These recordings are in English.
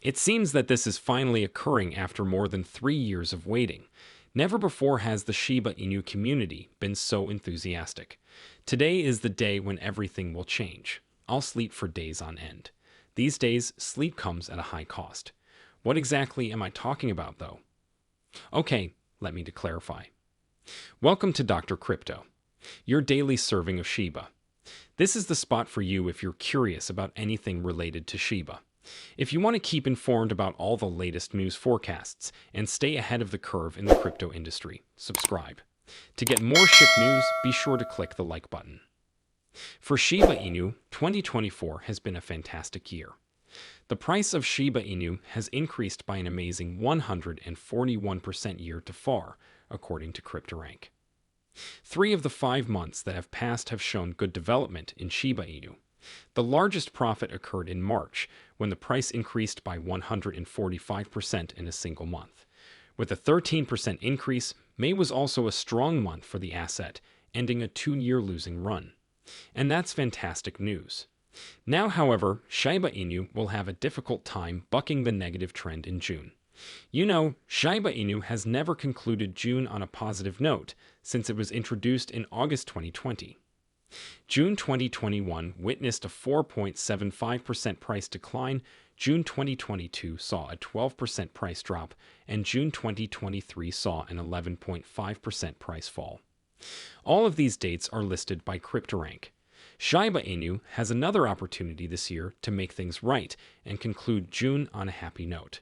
It seems that this is finally occurring after more than 3 years of waiting. Never before has the Shiba Inu community been so enthusiastic. Today is the day when everything will change. I'll sleep for days on end. These days, sleep comes at a high cost. What exactly am I talking about, though? Okay, let me to clarify. Welcome to Dr. Crypto, your daily serving of Shiba. This is the spot for you if you're curious about anything related to Shiba. If you want to keep informed about all the latest news forecasts and stay ahead of the curve in the crypto industry, subscribe. To get more Shib news, be sure to click the like button. For Shiba Inu, 2024 has been a fantastic year. The price of Shiba Inu has increased by an amazing 141% year to far, according to CryptoRank. 3 of the 5 months that have passed have shown good development in Shiba Inu. The largest profit occurred in March, when the price increased by 145% in a single month. With a 13% increase, May was also a strong month for the asset, ending a 2-year losing run. And that's fantastic news. Now, however, Shiba Inu will have a difficult time bucking the negative trend in June. You know, Shiba Inu has never concluded June on a positive note since it was introduced in August 2020. June 2021 witnessed a 4.75% price decline, June 2022 saw a 12% price drop, and June 2023 saw an 11.5% price fall. All of these dates are listed by CryptoRank. Shiba Inu has another opportunity this year to make things right and conclude June on a happy note.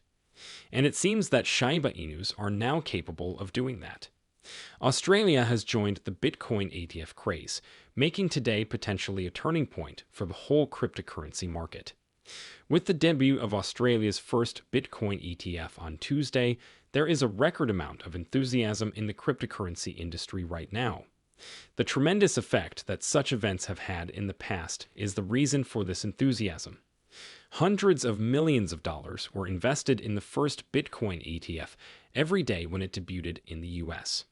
And it seems that Shiba Inus are now capable of doing that. Australia has joined the Bitcoin ETF craze, making today potentially a turning point for the whole cryptocurrency market. With the debut of Australia's first Bitcoin ETF on Tuesday, there is a record amount of enthusiasm in the cryptocurrency industry right now. The tremendous effect that such events have had in the past is the reason for this enthusiasm. Hundreds of millions of dollars were invested in the first Bitcoin ETF every day when it debuted in the US.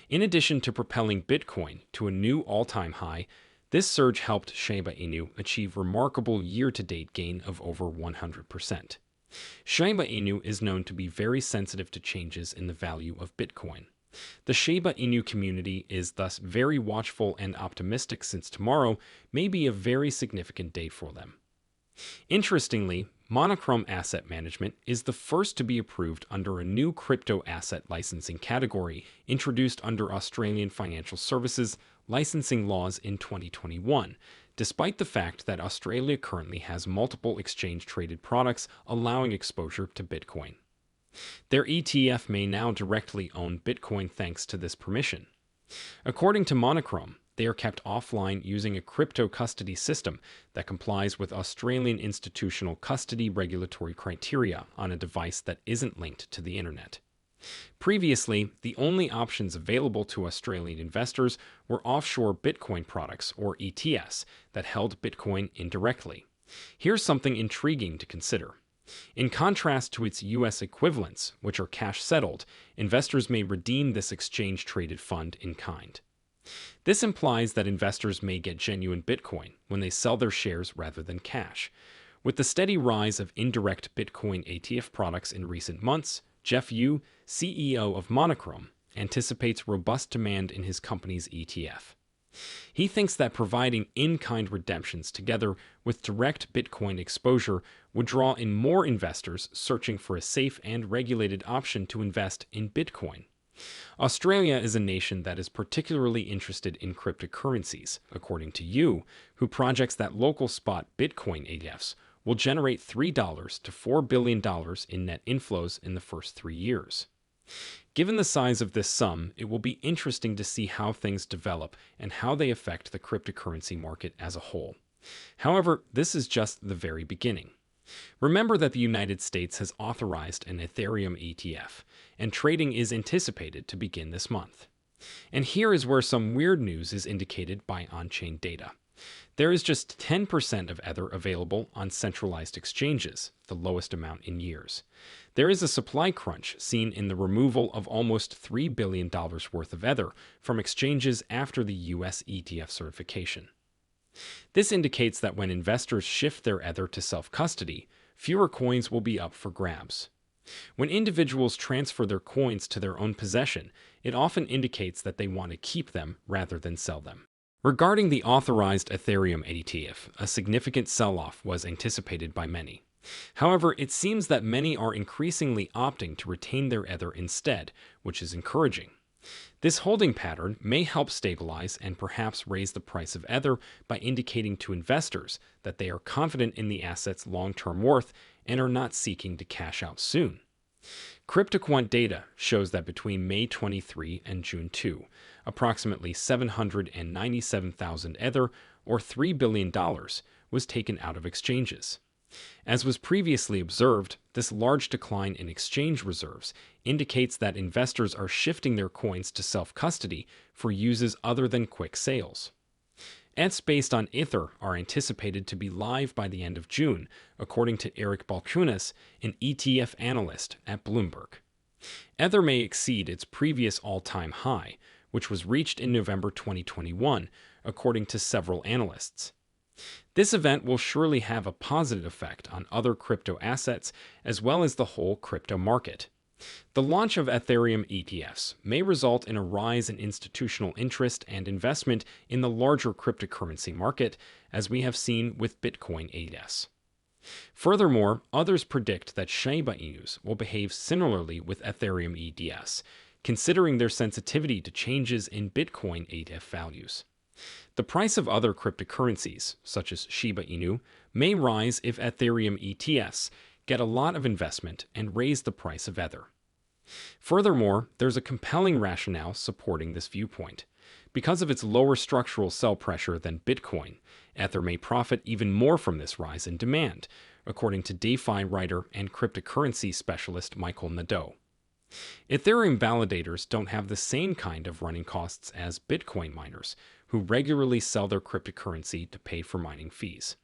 In addition to propelling Bitcoin to a new all-time high, this surge helped Shiba Inu achieve remarkable year-to-date gain of over 100%. Shiba Inu is known to be very sensitive to changes in the value of Bitcoin. The Shiba Inu community is thus very watchful and optimistic since tomorrow may be a very significant day for them. Interestingly, Monochrome Asset Management is the first to be approved under a new crypto asset licensing category introduced under Australian financial services licensing laws in 2021, despite the fact that Australia currently has multiple exchange-traded products allowing exposure to Bitcoin. Their ETF may now directly own Bitcoin thanks to this permission. According to Monochrome, they are kept offline using a crypto custody system that complies with Australian institutional custody regulatory criteria on a device that isn't linked to the internet. Previously, the only options available to Australian investors were offshore Bitcoin products, or ETFs, that held Bitcoin indirectly. Here's something intriguing to consider. In contrast to its US equivalents, which are cash settled, investors may redeem this exchange-traded fund in kind. This implies that investors may get genuine Bitcoin when they sell their shares rather than cash. With the steady rise of indirect Bitcoin ETF products in recent months, Jeff Yu, CEO of Monochrome, anticipates robust demand in his company's ETF. He thinks that providing in-kind redemptions together with direct Bitcoin exposure would draw in more investors searching for a safe and regulated option to invest in Bitcoin. Australia is a nation that is particularly interested in cryptocurrencies, according to Yu, who projects that local spot Bitcoin ETFs will generate $3 to $4 billion in net inflows in the first 3 years. Given the size of this sum, it will be interesting to see how things develop and how they affect the cryptocurrency market as a whole. However, this is just the very beginning. Remember that the United States has authorized an Ethereum ETF, and trading is anticipated to begin this month. And here is where some weird news is indicated by on-chain data. There is just 10% of Ether available on centralized exchanges, the lowest amount in years. There is a supply crunch seen in the removal of almost $3 billion worth of Ether from exchanges after the US ETF certification. This indicates that when investors shift their Ether to self-custody, fewer coins will be up for grabs. When individuals transfer their coins to their own possession, it often indicates that they want to keep them rather than sell them. Regarding the authorized Ethereum ETF, a significant sell-off was anticipated by many. However, it seems that many are increasingly opting to retain their Ether instead, which is encouraging. This holding pattern may help stabilize and perhaps raise the price of Ether by indicating to investors that they are confident in the asset's long-term worth and are not seeking to cash out soon. CryptoQuant data shows that between May 23 and June 2, approximately 797,000 Ether, or $3 billion, was taken out of exchanges. As was previously observed, this large decline in exchange reserves indicates that investors are shifting their coins to self-custody for uses other than quick sales. ETHs based on Ether are anticipated to be live by the end of June, according to Eric Balchunas, an ETF analyst at Bloomberg. Ether may exceed its previous all-time high, which was reached in November 2021, according to several analysts. This event will surely have a positive effect on other crypto assets as well as the whole crypto market. The launch of Ethereum ETFs may result in a rise in institutional interest and investment in the larger cryptocurrency market, as we have seen with Bitcoin ETFs. Furthermore, others predict that Shiba Inus will behave similarly with Ethereum ETFs, considering their sensitivity to changes in Bitcoin ETF values. The price of other cryptocurrencies, such as Shiba Inu, may rise if Ethereum ETFs get a lot of investment and raise the price of Ether. Furthermore, there's a compelling rationale supporting this viewpoint. Because of its lower structural sell pressure than Bitcoin, Ether may profit even more from this rise in demand, according to DeFi writer and cryptocurrency specialist Michael Nadeau. Ethereum validators don't have the same kind of running costs as Bitcoin miners, who regularly sell their cryptocurrency to pay for mining fees.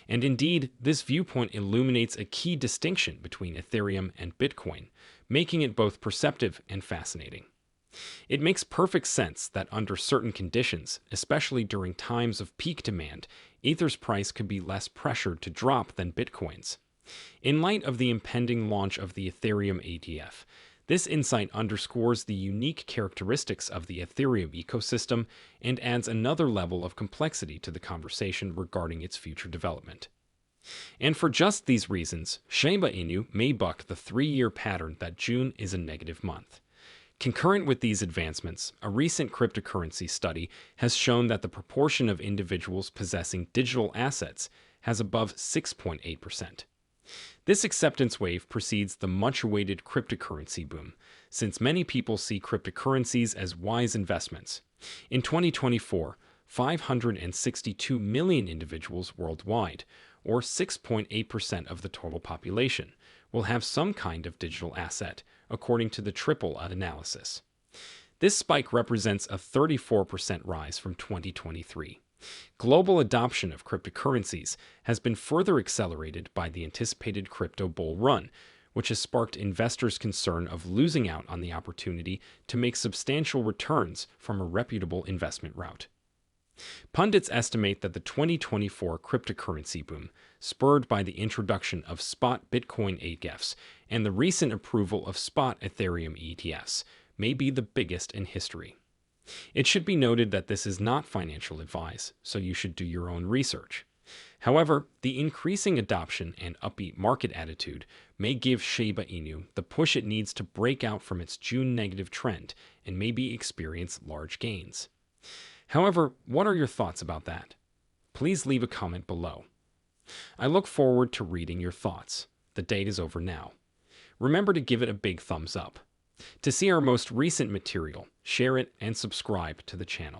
And indeed, this viewpoint illuminates a key distinction between Ethereum and Bitcoin, making it both perceptive and fascinating. It makes perfect sense that under certain conditions, especially during times of peak demand, Ether's price could be less pressured to drop than Bitcoin's. In light of the impending launch of the Ethereum ETF, this insight underscores the unique characteristics of the Ethereum ecosystem and adds another level of complexity to the conversation regarding its future development. And for just these reasons, Shiba Inu may buck the 3-year pattern that June is a negative month. Concurrent with these advancements, a recent cryptocurrency study has shown that the proportion of individuals possessing digital assets has above 6.8%. This acceptance wave precedes the much-awaited cryptocurrency boom, since many people see cryptocurrencies as wise investments. In 2024, 562 million individuals worldwide, or 6.8% of the total population, will have some kind of digital asset, according to the Triple analysis. This spike represents a 34% rise from 2023. Global adoption of cryptocurrencies has been further accelerated by the anticipated crypto bull run, which has sparked investors' concern of losing out on the opportunity to make substantial returns from a reputable investment route. Pundits estimate that the 2024 cryptocurrency boom, spurred by the introduction of spot Bitcoin ETFs and the recent approval of spot Ethereum ETFs, may be the biggest in history. It should be noted that this is not financial advice, so you should do your own research. However, the increasing adoption and upbeat market attitude may give Shiba Inu the push it needs to break out from its June negative trend and maybe experience large gains. However, what are your thoughts about that? Please leave a comment below. I look forward to reading your thoughts. The date is over now. Remember to give it a big thumbs up. To see our most recent material, share it and subscribe to the channel.